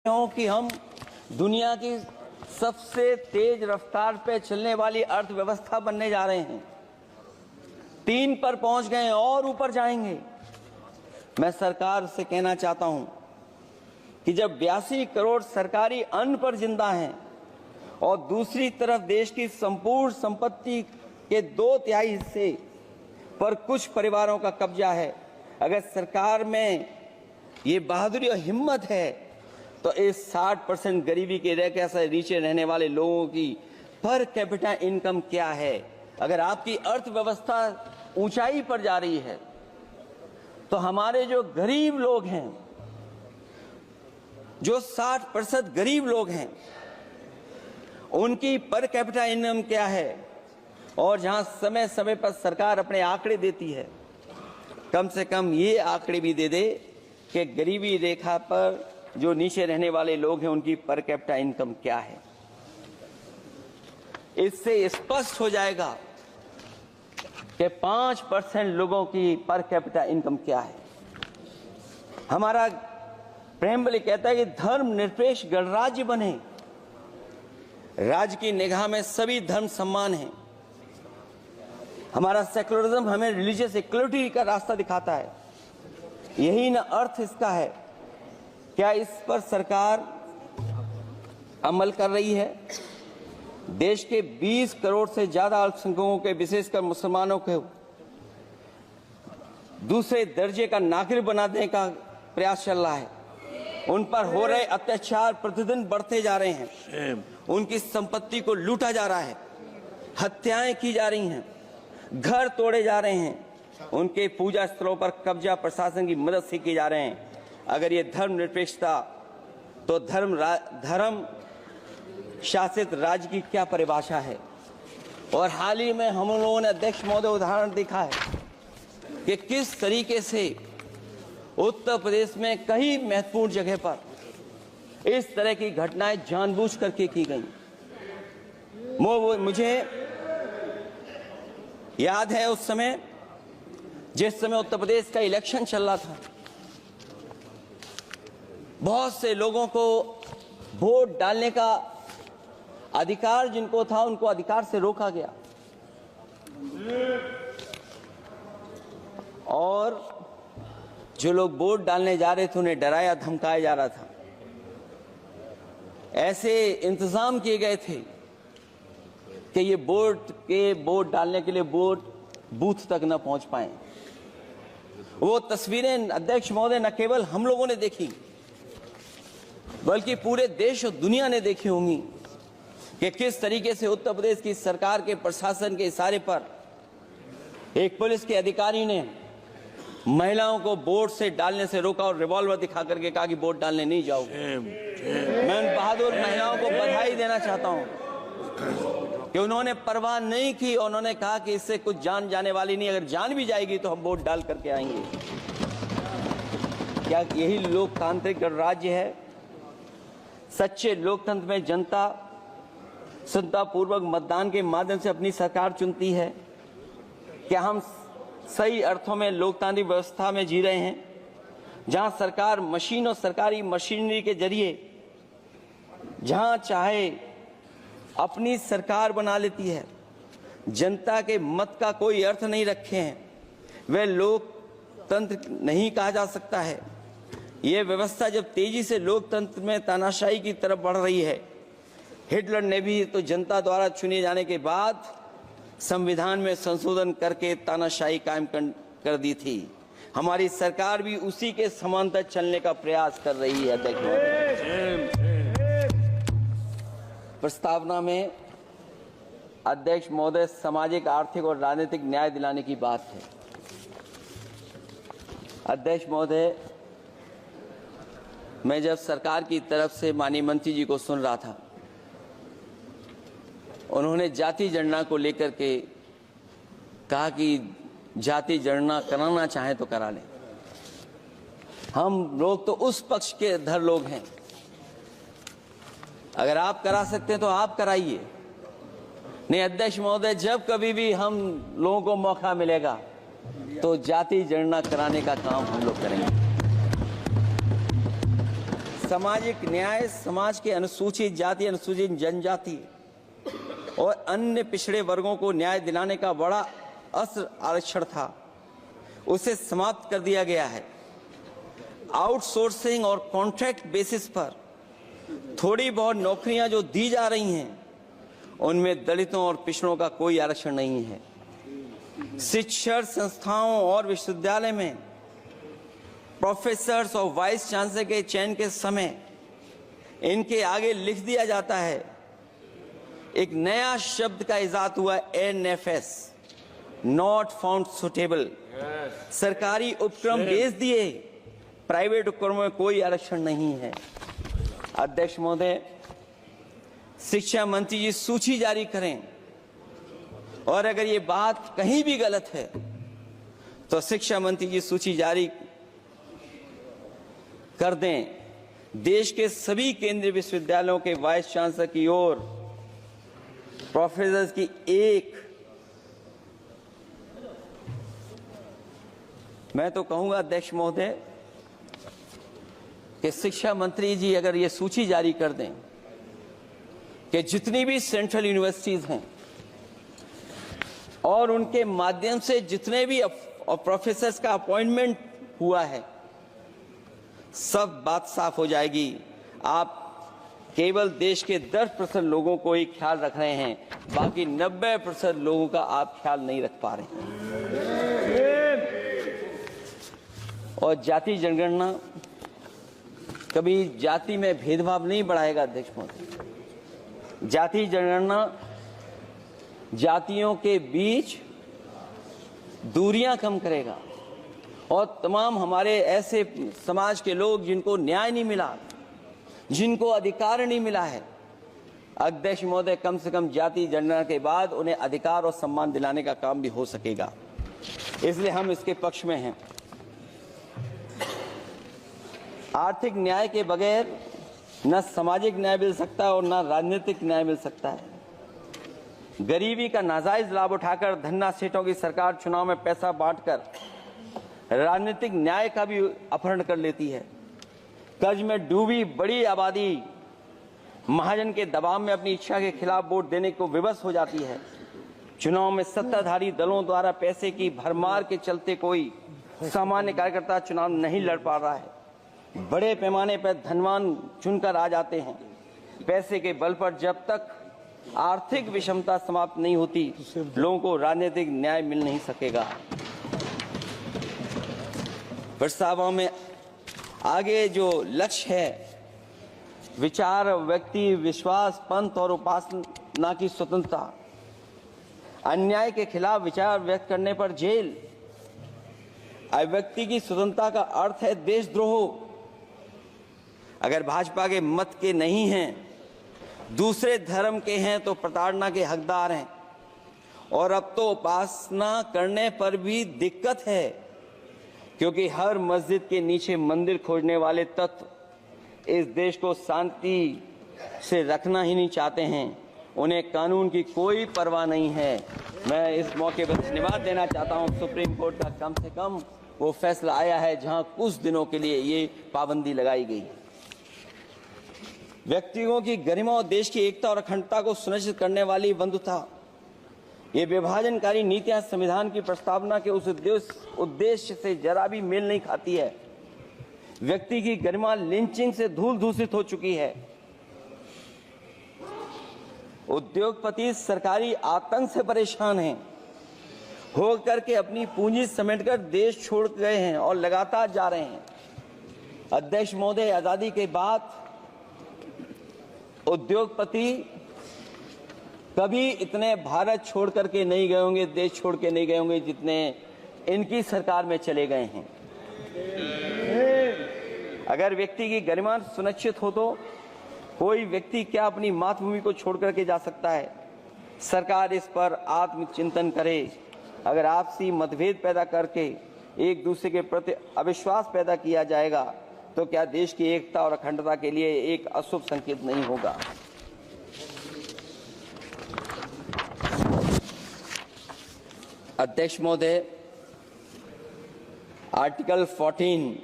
हो कि हम दुनिया की सबसे तेज रफ्तार पे चलने वाली अर्थव्यवस्था बनने जा रहे हैं। 3 पर पहुंच गए हैं और ऊपर जाएंगे। मैं सरकार से कहना चाहता हूं कि जब 82 करोड़ सरकारी अन्न पर जिंदा हैं और दूसरी तरफ देश की संपूर्ण संपत्ति के 2/3 हिस्से पर कुछ परिवारों का कब्जा है, अगर सरकार में ये बहादुरी और हिम्मत है तो इस 60% गरीबी के रेखा से नीचे रहने वाले लोगों की पर कैपिटा इनकम क्या है। अगर आपकी अर्थव्यवस्था ऊंचाई पर जा रही है तो हमारे जो गरीब लोग हैं, जो 60% गरीब लोग हैं, उनकी पर कैपिटा इनकम क्या है। और जहां समय समय पर सरकार अपने आंकड़े देती है, कम से कम ये आंकड़े भी दे दे कि गरीबी रेखा पर जो नीचे रहने वाले लोग हैं उनकी पर कैपिटा इनकम क्या है। इससे स्पष्ट हो जाएगा कि 5% लोगों की पर कैपिटा इनकम क्या है। हमारा प्रेमबली कहता है कि धर्म निरपेक्ष गणराज्य बने, राज्य की निगाह में सभी धर्म समान हैं। हमारा सेकुलरिज्म हमें रिलीजियस इक्वलिटी का रास्ता दिखाता है। यही ना अर्थ इसका है। क्या इस पर सरकार अमल कर रही है? देश के 20 करोड़ से ज्यादा अल्पसंख्यकों के, विशेषकर मुसलमानों को दूसरे दर्जे का नागरिक बना देने का प्रयास चल रहा है। उन पर हो रहे अत्याचार प्रतिदिन बढ़ते जा रहे हैं। उनकी संपत्ति को लूटा जा रहा है, हत्याएं की जा रही हैं, घर तोड़े जा रहे हैं, उनके पूजा स्थलों पर कब्जा प्रशासन की मदद से किए जा रहे हैं। अगर ये धर्मनिरपेक्षता, तो धर्म शासित राज्य की क्या परिभाषा है। और हाल ही में हम लोगों ने अध्यक्ष महोदय उदाहरण देखा है कि किस तरीके से उत्तर प्रदेश में कई महत्वपूर्ण जगह पर इस तरह की घटनाएं जानबूझ करके की गई। मुझे याद है उस समय, जिस समय उत्तर प्रदेश का इलेक्शन चल रहा था, बहुत से लोगों को वोट डालने का अधिकार जिनको था, उनको अधिकार से रोका गया और जो लोग वोट डालने जा रहे थे उन्हें डराया धमकाया जा रहा था। ऐसे इंतजाम किए गए थे कि ये वोट डालने के लिए वोट बूथ तक न पहुंच पाए। वो तस्वीरें अध्यक्ष महोदय न केवल हम लोगों ने देखी, बल्कि पूरे देश और दुनिया ने देखी होंगी कि किस तरीके से उत्तर प्रदेश की सरकार के प्रशासन के इशारे पर एक पुलिस के अधिकारी ने महिलाओं को वोट से डालने से रोका और रिवॉल्वर दिखा करके कहा कि वोट डालने नहीं जाओगे। मैं उन बहादुर महिलाओं को बधाई देना चाहता हूं कि उन्होंने परवाह नहीं की। उन्होंने कहा कि इससे कुछ जान जाने वाली नहीं, अगर जान भी जाएगी तो हम वोट डाल करके आएंगे। क्या यही लोकतांत्रिक गणराज्य है? सच्चे लोकतंत्र में जनता संतापूर्वक मतदान के माध्यम से अपनी सरकार चुनती है। क्या हम सही अर्थों में लोकतांत्रिक व्यवस्था में जी रहे हैं, जहां सरकार मशीन और सरकारी मशीनरी के जरिए जहां चाहे अपनी सरकार बना लेती है, जनता के मत का कोई अर्थ नहीं रखे हैं, वह लोकतंत्र नहीं कहा जा सकता है। यह व्यवस्था जब तेजी से लोकतंत्र में तानाशाही की तरफ बढ़ रही है, हिटलर ने भी तो जनता द्वारा चुने जाने के बाद संविधान में संशोधन करके तानाशाही कायम कर दी थी। हमारी सरकार भी उसी के समांतर चलने का प्रयास कर रही है। प्रस्तावना में अध्यक्ष महोदय सामाजिक, आर्थिक और राजनीतिक न्याय दिलाने की बात है। अध्यक्ष महोदय, मैं जब सरकार की तरफ से माननीय मंत्री जी को सुन रहा था, उन्होंने जाति जनगणना को लेकर के कहा कि जाति जनगणना कराना चाहे तो करा लें। हम लोग तो उस पक्ष के धर लोग हैं, अगर आप करा सकते हैं तो आप कराइए। नहीं अध्यक्ष महोदय, जब कभी भी हम लोगों को मौका मिलेगा तो जाति जनगणना कराने का काम हम लोग करेंगे। सामाजिक न्याय समाज के अनुसूचित जाति, अनुसूचित जनजाति और अन्य पिछड़े वर्गों को न्याय दिलाने का बड़ा अस्त्र आरक्षण था, उसे समाप्त कर दिया गया है। आउटसोर्सिंग और कॉन्ट्रैक्ट बेसिस पर थोड़ी बहुत नौकरियां जो दी जा रही हैं, उनमें दलितों और पिछड़ों का कोई आरक्षण नहीं है। शिक्षण संस्थाओं और विश्वविद्यालय में प्रोफेसर्स और वाइस चांसलर के चयन के समय इनके आगे लिख दिया जाता है, एक नया शब्द का इजाद हुआ, NFS, नॉट फाउंड सुटेबल। सरकारी उपक्रम भेज दिए, प्राइवेट उपक्रमों में कोई आरक्षण नहीं है। अध्यक्ष महोदय, शिक्षा मंत्री जी सूची जारी करें, और अगर ये बात कहीं भी गलत है तो शिक्षा मंत्री जी सूची जारी कर दें। देश के सभी केंद्रीय विश्वविद्यालयों के वाइस चांसलर की ओर प्रोफेसर की एक, मैं तो कहूंगा अध्यक्ष महोदय कि शिक्षा मंत्री जी अगर ये सूची जारी कर दें कि जितनी भी सेंट्रल यूनिवर्सिटीज हैं और उनके माध्यम से जितने भी प्रोफेसर्स का अपॉइंटमेंट हुआ है, सब बात साफ हो जाएगी। आप केवल देश के 10% लोगों को ही ख्याल रख रहे हैं, बाकी 90% लोगों का आप ख्याल नहीं रख पा रहे हैं। और जाति जनगणना कभी जाति में भेदभाव नहीं बढ़ाएगा अध्यक्ष महोदय। जाति जनगणना जातियों के बीच दूरियां कम करेगा और तमाम हमारे ऐसे समाज के लोग जिनको न्याय नहीं मिला, जिनको अधिकार नहीं मिला है, अध्यक्ष महोदय कम से कम जाति जनगणना के बाद उन्हें अधिकार और सम्मान दिलाने का काम भी हो सकेगा। इसलिए हम इसके पक्ष में हैं। आर्थिक न्याय के बगैर न सामाजिक न्याय मिल सकता है और न राजनीतिक न्याय मिल सकता है। गरीबी का नाजायज लाभ उठाकर धन्ना सेठों की सरकार चुनाव में पैसा बांटकर राजनीतिक न्याय का भी अपहरण कर लेती है। कर्ज में डूबी बड़ी आबादी महाजन के दबाव में अपनी इच्छा के खिलाफ वोट देने को विवश हो जाती है। चुनाव में सत्ताधारी दलों द्वारा पैसे की भरमार के चलते कोई सामान्य कार्यकर्ता चुनाव नहीं लड़ पा रहा है। बड़े पैमाने पर धनवान चुनकर आ जाते हैं। पैसे के बल पर जब तक आर्थिक विषमता समाप्त नहीं होती, लोगों को राजनीतिक न्याय मिल नहीं सकेगा। प्रस्तावों में आगे जो लक्ष्य है, विचार, व्यक्ति, विश्वास, पंथ और उपासना की स्वतंत्रता, अन्याय के खिलाफ विचार व्यक्त करने पर जेल, अभिव्यक्ति की स्वतंत्रता का अर्थ है देशद्रोह। अगर भाजपा के मत के नहीं हैं, दूसरे धर्म के हैं तो प्रताड़ना के हकदार हैं। और अब तो उपासना करने पर भी दिक्कत है, क्योंकि हर मस्जिद के नीचे मंदिर खोजने वाले तत्व इस देश को शांति से रखना ही नहीं चाहते हैं। उन्हें कानून की कोई परवाह नहीं है। मैं इस मौके पर धन्यवाद देना चाहता हूं। सुप्रीम कोर्ट का कम से कम वो फैसला आया है जहां कुछ दिनों के लिए ये पाबंदी लगाई गई। व्यक्तियों की गरिमा और देश की एकता और अखंडता को सुनिश्चित करने वाली बंधुता, ये विभाजनकारी नीतियां संविधान की प्रस्तावना के उस उद्देश्य से जरा भी मेल नहीं खाती है। व्यक्ति की गरिमा लिंचिंग से धूल धूसित हो चुकी है। उद्योगपति सरकारी आतंक से परेशान हैं, हो करके अपनी पूंजी समेटकर देश छोड़ गए हैं और लगातार जा रहे हैं। अध्यक्ष महोदय, आजादी के बाद उद्योगपति कभी इतने भारत छोड़ करके नहीं गए होंगे, देश छोड़ के नहीं गए होंगे जितने इनकी सरकार में चले गए हैं। अगर व्यक्ति की गरिमा सुनिश्चित हो तो कोई व्यक्ति क्या अपनी मातृभूमि को छोड़ करके जा सकता है? सरकार इस पर आत्मचिंतन करे। अगर आपसी मतभेद पैदा करके एक दूसरे के प्रति अविश्वास पैदा किया जाएगा तो क्या देश की एकता और अखंडता के लिए एक अशुभ संकेत नहीं होगा? अध्यक्ष महोदय, आर्टिकल 14